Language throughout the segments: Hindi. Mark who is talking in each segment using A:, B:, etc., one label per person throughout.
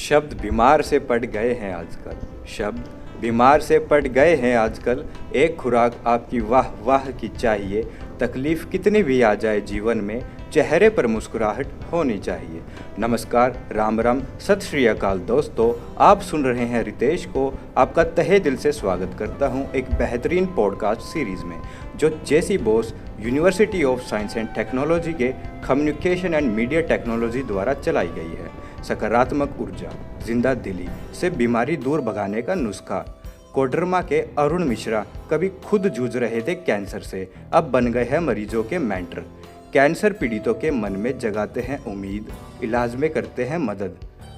A: शब्द बीमार से पड़ गए हैं आजकल। शब्द बीमार से पड़ गए हैं आजकल। एक खुराक आपकी वाह वाह की चाहिए। तकलीफ़ कितनी भी आ जाए जीवन में, चेहरे पर मुस्कुराहट होनी चाहिए। नमस्कार, राम राम, सत श्री अकाल दोस्तों। आप सुन रहे हैं रितेश को। आपका तहे दिल से स्वागत करता हूं एक बेहतरीन पॉडकास्ट सीरीज़ में, जो J C Bose University of Science and Technology के कम्युनिकेशन एंड मीडिया टेक्नोलॉजी द्वारा चलाई गई है। सकारात्मक ऊर्जा, जिंदा दिली से बीमारी दूर भगाने का नुस्खा। कोडरमा के अरुण मिश्रा कभी खुद जूझ रहे थे कैंसर से, अब बन गए हैं मरीजों के मेंटर। कैंसर पीड़ितों के मन में जगाते हैं उम्मीद, इलाज में करते हैं मदद।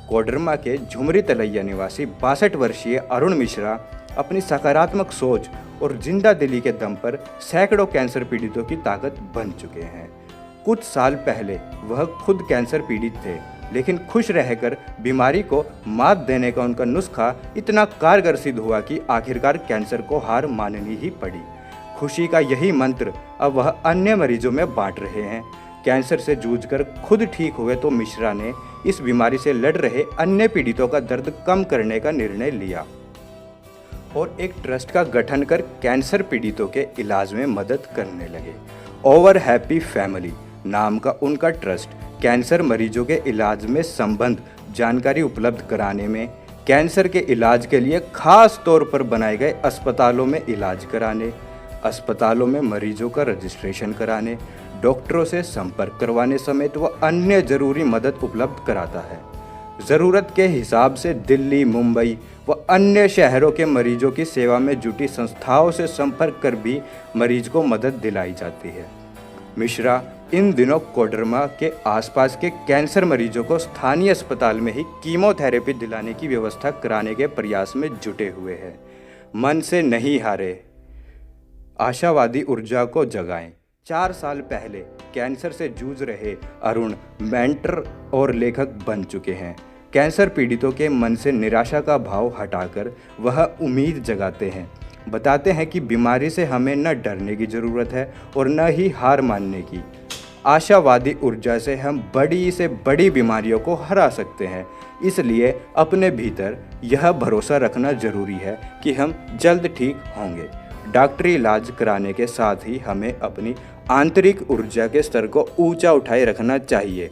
A: कोडरमा के झुमरी तलैया निवासी 62 वर्षीय अरुण मिश्रा अपनी सकारात्मक सोच और जिंदा दिली के दम पर सैकड़ों कैंसर पीड़ितों की ताकत बन चुके हैं। कुछ साल पहले वह खुद कैंसर पीड़ित थे, लेकिन खुश रहकर बीमारी को मात देने का उनका नुस्खा इतना कारगर सिद्ध हुआ कि आखिरकार कैंसर को हार माननी ही पड़ी। खुशी का यही मंत्र अब वह अन्य मरीजों में बांट रहे हैं। कैंसर से जूझकर खुद ठीक हुए तो मिश्रा ने इस बीमारी से लड़ रहे अन्य पीड़ितों का दर्द कम करने का निर्णय लिया और एक ट्रस्ट का गठन कर कैंसर पीड़ितों के इलाज में मदद करने लगे। ओवर हैप्पी फैमिली नाम का उनका ट्रस्ट कैंसर मरीजों के इलाज में संबंध जानकारी उपलब्ध कराने में, कैंसर के इलाज के लिए खास तौर पर बनाए गए अस्पतालों में इलाज कराने, अस्पतालों में मरीजों का रजिस्ट्रेशन कराने, डॉक्टरों से संपर्क करवाने समेत वह अन्य जरूरी मदद उपलब्ध कराता है। ज़रूरत के हिसाब से दिल्ली, मुंबई व अन्य शहरों के मरीजों की सेवा में जुटी संस्थाओं से संपर्क कर भी मरीज को मदद दिलाई जाती है। मिश्रा इन दिनों कोडरमा के आसपास के कैंसर मरीजों को स्थानीय अस्पताल में ही कीमोथेरेपी दिलाने की व्यवस्था कराने के प्रयास में जुटे हुए हैं। मन से नहीं हारे, आशावादी ऊर्जा को जगाएं। 4 साल पहले कैंसर से जूझ रहे अरुण मेंटर और लेखक बन चुके हैं। कैंसर पीड़ितों के मन से निराशा का भाव हटाकर वह उम्मीद जगाते हैं। बताते हैं कि बीमारी से हमें न डरने की ज़रूरत है और न ही हार मानने की। आशावादी ऊर्जा से हम बड़ी से बड़ी बीमारियों को हरा सकते हैं। इसलिए अपने भीतर यह भरोसा रखना ज़रूरी है कि हम जल्द ठीक होंगे। डॉक्टरी इलाज कराने के साथ ही हमें अपनी आंतरिक ऊर्जा के स्तर को ऊंचा उठाए रखना चाहिए।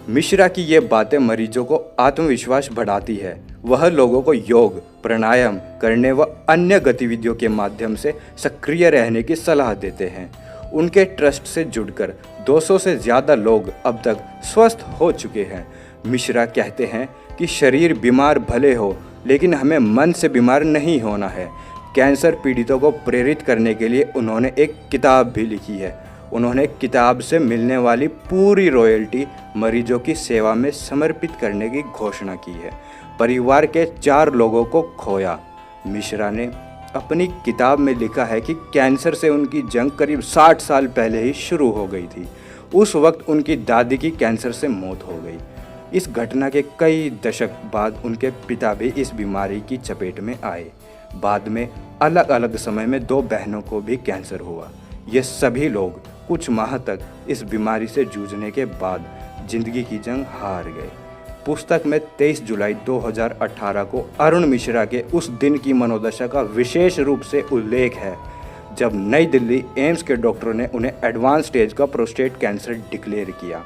A: मिश्रा की ये बातें मरीजों को आत्मविश्वास बढ़ाती है। वह लोगों को योग, प्राणायाम करने व अन्य गतिविधियों के माध्यम से सक्रिय रहने की सलाह देते हैं। उनके ट्रस्ट से जुड़कर 200 से ज़्यादा लोग अब तक स्वस्थ हो चुके हैं। मिश्रा कहते हैं कि शरीर बीमार भले हो, लेकिन हमें मन से बीमार नहीं होना है। कैंसर पीड़ितों को प्रेरित करने के लिए उन्होंने एक किताब भी लिखी है। उन्होंने किताब से मिलने वाली पूरी रॉयल्टी मरीजों की सेवा में समर्पित करने की घोषणा की है। परिवार के 4 लोगों को खोया। मिश्रा ने अपनी किताब में लिखा है कि कैंसर से उनकी जंग करीब 60 साल पहले ही शुरू हो गई थी। उस वक्त उनकी दादी की कैंसर से मौत हो गई। इस घटना के कई दशक बाद उनके पिता भी इस बीमारी की चपेट में आए। बाद में अलग अलग समय में 2 बहनों को भी कैंसर हुआ। ये सभी लोग कुछ माह तक इस बीमारी से जूझने के बाद जिंदगी की जंग हार गए। पुस्तक में 23 जुलाई 2018 को अरुण मिश्रा के उस दिन की मनोदशा का विशेष रूप से उल्लेख है, जब नई दिल्ली एम्स के डॉक्टरों ने उन्हें एडवांस स्टेज का प्रोस्टेट कैंसर डिक्लेयर किया।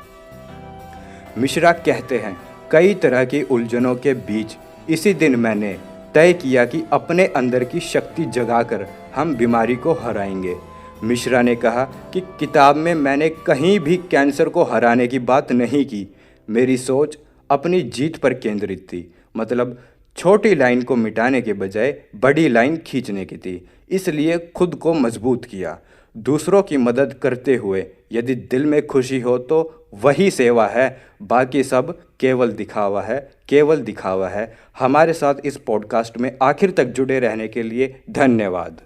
A: मिश्रा कहते हैं, कई तरह की उलझनों के बीच इसी दिन मैंने तय किया कि अपने अंदर की शक्ति जगाकर हम बीमारी को हराएंगे। मिश्रा ने कहा कि किताब में मैंने कहीं भी कैंसर को हराने की बात नहीं की। मेरी सोच अपनी जीत पर केंद्रित थी, मतलब छोटी लाइन को मिटाने के बजाय बड़ी लाइन खींचने की थी। इसलिए खुद को मजबूत किया। दूसरों की मदद करते हुए यदि दिल में खुशी हो तो वही सेवा है, बाकी सब केवल दिखावा है, केवल दिखावा है। हमारे साथ इस पॉडकास्ट में आखिर तक जुड़े रहने के लिए धन्यवाद।